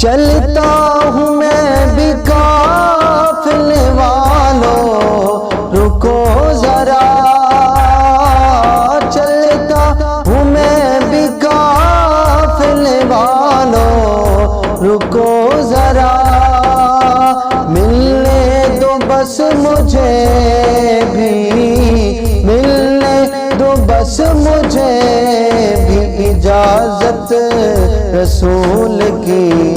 چلتا ہوں میں بھی قافلے والوں رکو ذرا، چلتا ہوں میں بھی قافلے والوں رکو ذرا، ملنے دو بس مجھے بھی، ملنے دو بس مجھے بھی اجازت رسول کی،